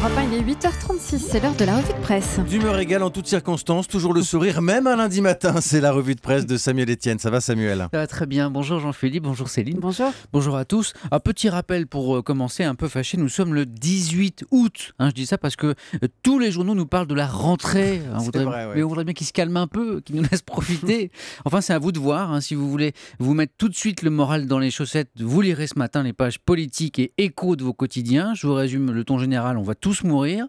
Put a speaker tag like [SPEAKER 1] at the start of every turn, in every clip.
[SPEAKER 1] Europe 1, il est 8h36, c'est l'heure de la revue de presse.
[SPEAKER 2] D'humeur égale en toutes circonstances, toujours le sourire, même un lundi matin. C'est la revue de presse de Samuel Etienne. Ça va, Samuel?
[SPEAKER 3] Ça va très bien. Bonjour Jean-Philippe, bonjour Céline.
[SPEAKER 1] Bonjour.
[SPEAKER 3] Bonjour à tous. Un petit rappel pour commencer, un peu fâché, nous sommes le 18 août. Je dis ça parce que tous les journaux nous parlent de la rentrée. Mais on voudrait bien qu'ils se calment un peu, qu'ils nous laissent profiter. Enfin, c'est à vous de voir. Si vous voulez vous mettre tout de suite le moral dans les chaussettes, vous lirez ce matin les pages politiques et échos de vos quotidiens. Je vous résume le ton général, on va tous mourir.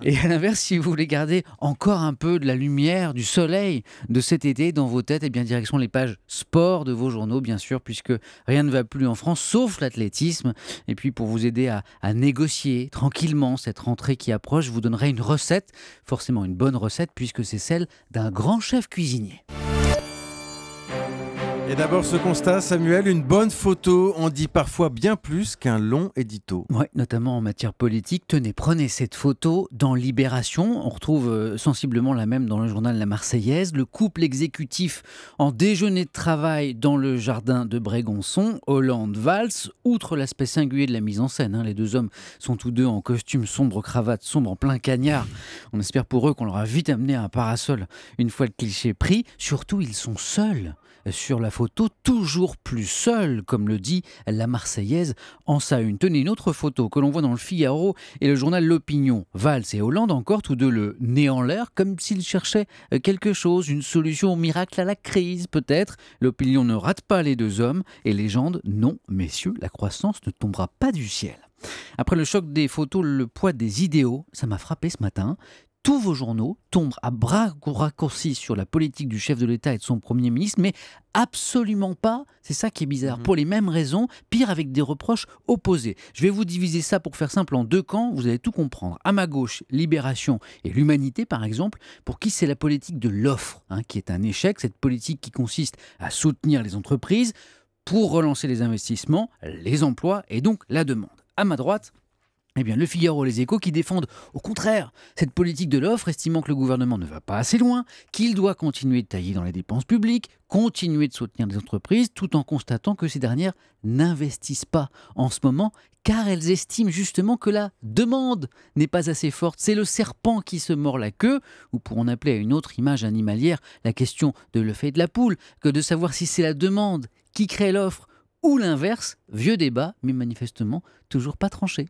[SPEAKER 3] Et à l'inverse, si vous voulez garder encore un peu de la lumière, du soleil de cet été dans vos têtes, bien direction les pages sport de vos journaux, bien sûr, puisque rien ne va plus en France, sauf l'athlétisme. Et puis pour vous aider à négocier tranquillement cette rentrée qui approche, je vous donnerai une recette, forcément une bonne recette, puisque c'est celle d'un grand chef cuisinier.
[SPEAKER 2] Et d'abord ce constat, Samuel, une bonne photo en dit parfois bien plus qu'un long édito.
[SPEAKER 3] Oui, notamment en matière politique. Tenez, prenez cette photo dans Libération. On retrouve sensiblement la même dans le journal La Marseillaise. Le couple exécutif en déjeuner de travail dans le jardin de Brégançon, Hollande-Valls. Outre l'aspect singulier de la mise en scène, les deux hommes sont tous deux en costume sombre, cravate sombre, en plein cagnard. On espère pour eux qu'on leur a vite amené un parasol une fois le cliché pris. Surtout, ils sont seuls sur la photo, toujours plus seul, comme le dit la Marseillaise en sa une. Tenez, une autre photo que l'on voit dans le Figaro et le journal L'Opinion. Valls et Hollande encore, tous deux le nez en l'air, comme s'ils cherchaient quelque chose, une solution au miracle à la crise peut-être. L'Opinion ne rate pas les deux hommes et légende, non, messieurs, la croissance ne tombera pas du ciel. Après le choc des photos, le poids des idéaux, ça m'a frappé ce matin. Tous vos journaux tombent à bras raccourcis sur la politique du chef de l'État et de son Premier ministre, mais absolument pas, c'est ça qui est bizarre, pour les mêmes raisons, pire avec des reproches opposés. Je vais vous diviser ça pour faire simple en deux camps, vous allez tout comprendre. À ma gauche, Libération et l'Humanité par exemple, pour qui c'est la politique de l'offre qui est un échec, cette politique qui consiste à soutenir les entreprises pour relancer les investissements, les emplois et donc la demande. À ma droite, le Figaro et les Échos qui défendent au contraire cette politique de l'offre, estimant que le gouvernement ne va pas assez loin, qu'il doit continuer de tailler dans les dépenses publiques, continuer de soutenir les entreprises, tout en constatant que ces dernières n'investissent pas en ce moment, car elles estiment justement que la demande n'est pas assez forte. C'est le serpent qui se mord la queue, ou pour en appeler à une autre image animalière, la question de l'œuf et de la poule, que de savoir si c'est la demande qui crée l'offre ou l'inverse. Vieux débat, mais manifestement toujours pas tranché.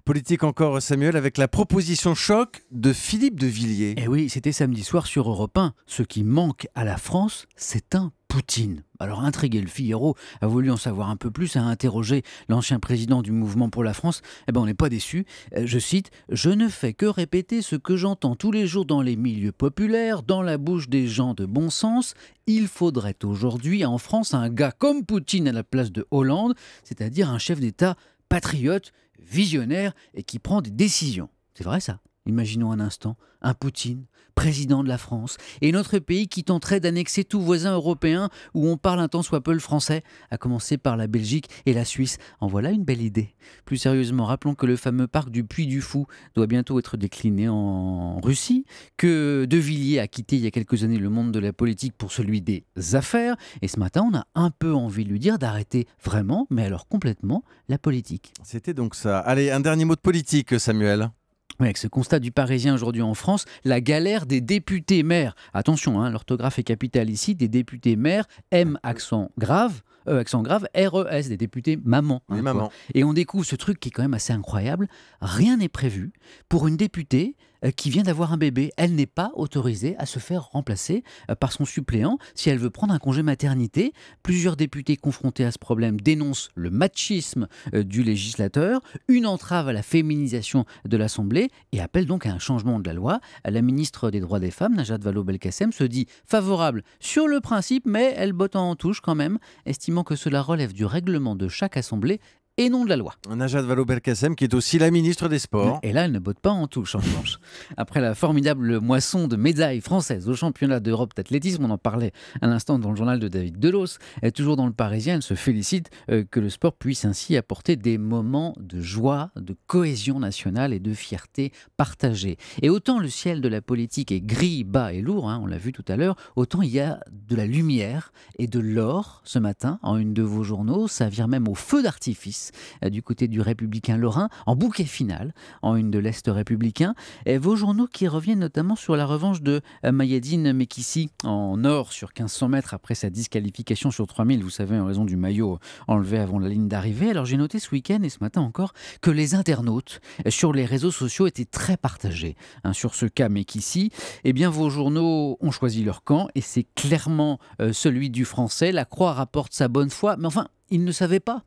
[SPEAKER 2] Politique encore, Samuel, avec la proposition choc de Philippe de Villiers.
[SPEAKER 3] Eh oui, c'était samedi soir sur Europe 1. Ce qui manque à la France, c'est un Poutine. Alors intrigué, le Figaro a voulu en savoir un peu plus, a interrogé l'ancien président du Mouvement pour la France. On n'est pas déçu. Je cite « Je ne fais que répéter ce que j'entends tous les jours dans les milieux populaires, dans la bouche des gens de bon sens. Il faudrait aujourd'hui en France un gars comme Poutine à la place de Hollande, c'est-à-dire un chef d'État patriote, visionnaire et qui prend des décisions. » C'est vrai ça. Imaginons un instant un Poutine, président de la France, et notre pays qui tenterait d'annexer tout voisin européen où on parle un tant soit peu le français, à commencer par la Belgique et la Suisse. En voilà une belle idée. Plus sérieusement, rappelons que le fameux parc du Puy du Fou doit bientôt être décliné en Russie, que De Villiers a quitté il y a quelques années le monde de la politique pour celui des affaires, et ce matin on a un peu envie de lui dire d'arrêter vraiment, mais alors complètement, la politique.
[SPEAKER 2] C'était donc ça. Allez, un dernier mot de politique, Samuel.
[SPEAKER 3] Oui, avec ce constat du Parisien aujourd'hui en France, la galère des députés maires. Attention, l'orthographe est capitale ici, des députés maires, M accent grave, RES, des députés mamans.
[SPEAKER 2] Maman.
[SPEAKER 3] Et on découvre ce truc qui est quand même assez incroyable. Rien n'est prévu pour une députée qui vient d'avoir un bébé. Elle n'est pas autorisée à se faire remplacer par son suppléant si elle veut prendre un congé maternité. Plusieurs députés confrontés à ce problème dénoncent le machisme du législateur, une entrave à la féminisation de l'Assemblée et appellent donc à un changement de la loi. La ministre des Droits des Femmes, Najat Vallaud-Belkacem, se dit favorable sur le principe, mais elle botte en touche quand même, estimant que cela relève du règlement de chaque Assemblée et non de la loi.
[SPEAKER 2] Najat Vallaud-Belkacem qui est aussi la ministre des Sports.
[SPEAKER 3] Et là, elle ne botte pas en touche en revanche. Après la formidable moisson de médailles françaises au championnat d'Europe d'athlétisme, on en parlait à l'instant dans le journal de David Delos, toujours dans le Parisien, elle se félicite que le sport puisse ainsi apporter des moments de joie, de cohésion nationale et de fierté partagée. Et autant le ciel de la politique est gris, bas et lourd, on l'a vu tout à l'heure, autant il y a de la lumière et de l'or ce matin en une de vos journaux. Ça vire même au feu d'artifice Metz, du côté du Républicain Lorrain, en bouquet final, en une de l'Est républicain. Et vos journaux qui reviennent notamment sur la revanche de Mayedine Mekissi en or sur 1500 mètres après sa disqualification sur 3000, vous savez, en raison du maillot enlevé avant la ligne d'arrivée. Alors j'ai noté ce week-end et ce matin encore que les internautes sur les réseaux sociaux étaient très partagés sur ce cas Mekissi. Eh bien, vos journaux ont choisi leur camp et c'est clairement celui du français. La Croix rapporte sa bonne foi, mais enfin, il ne savait pas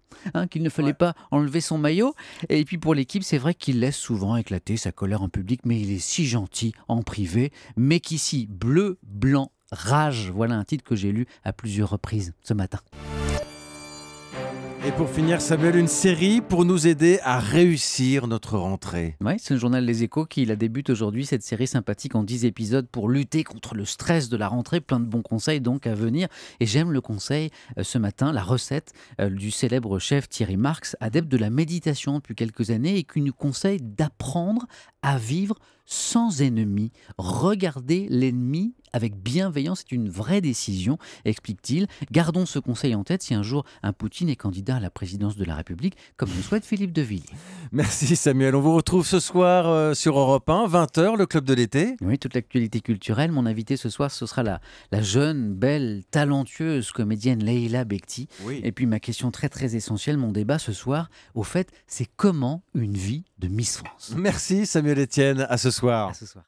[SPEAKER 3] qu'il ne fallait pas enlever son maillot. Et puis pour l'équipe, c'est vrai qu'il laisse souvent éclater sa colère en public, mais il est si gentil en privé. Mekissi, bleu, blanc, rage. Voilà un titre que j'ai lu à plusieurs reprises ce matin.
[SPEAKER 2] Et pour finir, Samuel, une série pour nous aider à réussir notre rentrée.
[SPEAKER 3] Oui, c'est le journal Les Échos qui la débute aujourd'hui, cette série sympathique en 10 épisodes pour lutter contre le stress de la rentrée. Plein de bons conseils donc à venir. Et j'aime le conseil ce matin, la recette du célèbre chef Thierry Marx, adepte de la méditation depuis quelques années et qui nous conseille d'apprendre à vivre sans ennemi. Regarder l'ennemi avec bienveillance, c'est une vraie décision, explique-t-il. Gardons ce conseil en tête si un jour un Poutine est candidat à la présidence de la République, comme le souhaite Philippe de Villiers.
[SPEAKER 2] Merci Samuel, on vous retrouve ce soir sur Europe 1, 20h, le Club de l'été.
[SPEAKER 3] Oui, toute l'actualité culturelle. Mon invité ce soir, ce sera la jeune, belle, talentueuse comédienne Leïla Bekti.
[SPEAKER 2] Oui.
[SPEAKER 3] Et puis ma question très très essentielle, mon débat ce soir, au fait, c'est comment une vie de Miss France.
[SPEAKER 2] Merci Samuel Etienne, à ce soir.
[SPEAKER 3] À ce soir.